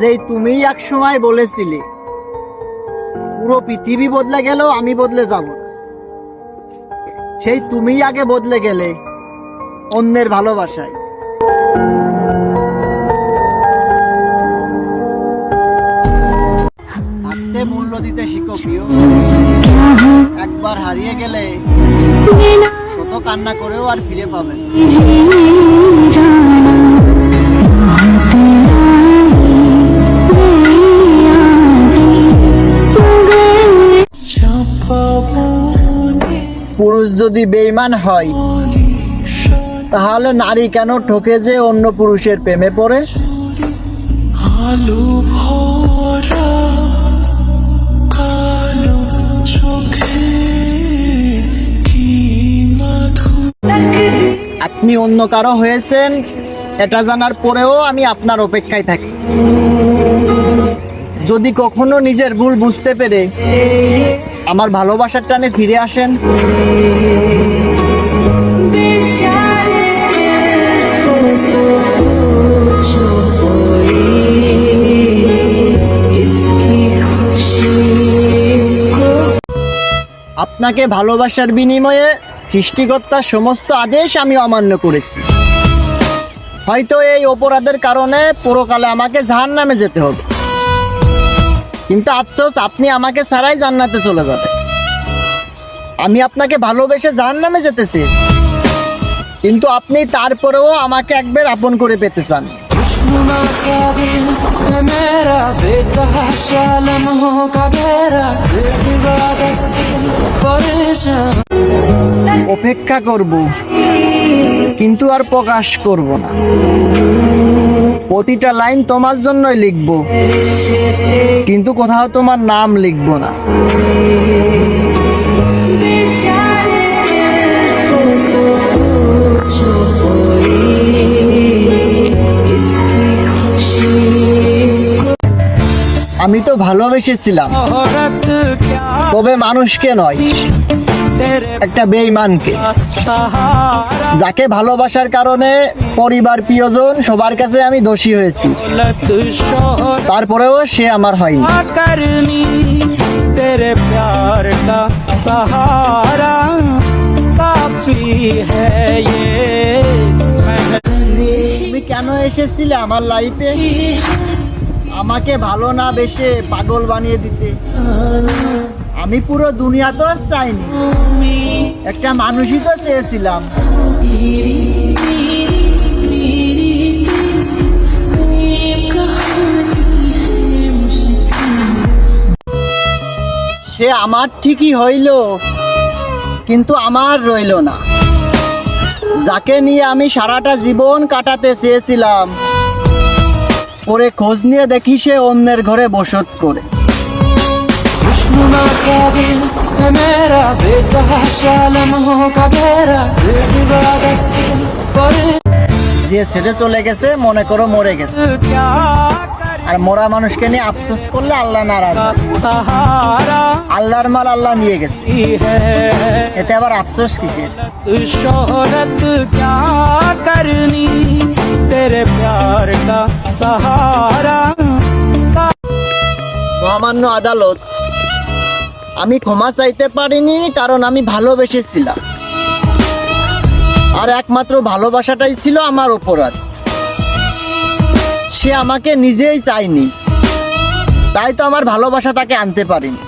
যে তুমি এক সময় বলেছিলে পুরো পৃথিবী বদলে গেল আমি বদলে যাব না, সেই তুমি আগে বদলে গেলে অন্যের ভালোবাসায়। থাকতে মূল্য দিতে শিখো প্রিয়, একবার হারিয়ে গেলে শত কান্না করেও আর ফিরে পাবে না। পুরুষ যদি বেঈমান হয় তাহলে নারী কেন ঠকে যে অন্য পুরুষের প্রেমে পড়ে? আপনি অন্য কারো হয়েছেন এটা জানার পরেও আমি আপনার অপেক্ষায় থাকি। যদি কখনো নিজের ভুল বুঝতে পেরে আমার ভালোবাসার টানে ফিরে আসেন, আপনাকে ভালোবাসার বিনিময়ে সৃষ্টিকর্তার সমস্ত আদেশ আমি অমান্য করেছি। হয়তো এই অপরাধের কারণে পরকালে আমাকে জাহান্নামে যেতে হবে, কিন্তু আফসোস আপনি আমাকে ছাড়াই জান্নাতে চলে যাবেন। আমি আপনাকে ভালোবেসে জাহান্নামে যেতে চেয়েছি, কিন্তু আপনি তারপরেও আমাকে একবার আপন করে পেতে চান। অপেক্ষা করব কিন্তু আর প্রকাশ করব না। প্রতিটা লাইন তোমার জন্যই লিখব, কিন্তু কোথাও তোমার নাম লিখব না। আমি তো ভালোবেসেছিলাম, তবে মানুষকে নয়, একটা বেঈমানকে, যাকে ভালোবাসার কারণে পরিবার প্রিয়জন সবার কাছে আমি দোষী হয়েছি, তারপরেও সে আমার হয়নি। তুমি কেন এসেছিলে আমার লাইফে? আমাকে ভালো না বেসে পাগল বানিয়ে দিতে। আমি পুরো দুনিয়া তো চাইনি, একটা মানুষই তো চেয়েছিলাম। সে আমার ঠিকই হইল, কিন্তু আমার রইল না। যাকে নিয়ে আমি সারাটা জীবন কাটাতে চেয়েছিলাম, পরে খোঁজ নিয়ে দেখি সে অন্যের ঘরে বসত করে। যে ছেড়ে চলে গেছে মনে করো মরে গেছে, আর মরা মানুষকে নিয়ে আফসোস করলে আল্লাহ নারাজ। আল্লাহর মাল আল্লাহ নিয়ে গেছে, এতে আবার আফসোস কিসের? মহামান্য আদালত, আমি ক্ষমা চাইতে পারিনি কারণ আমি ভালোবেসেছিলাম, আর একমাত্র ভালোবাসাটাই ছিল আমার অপরাধ। সে আমাকে নিজেই চায়নি, তাই তো আমার ভালোবাসা তাকে আনতে পারিনি।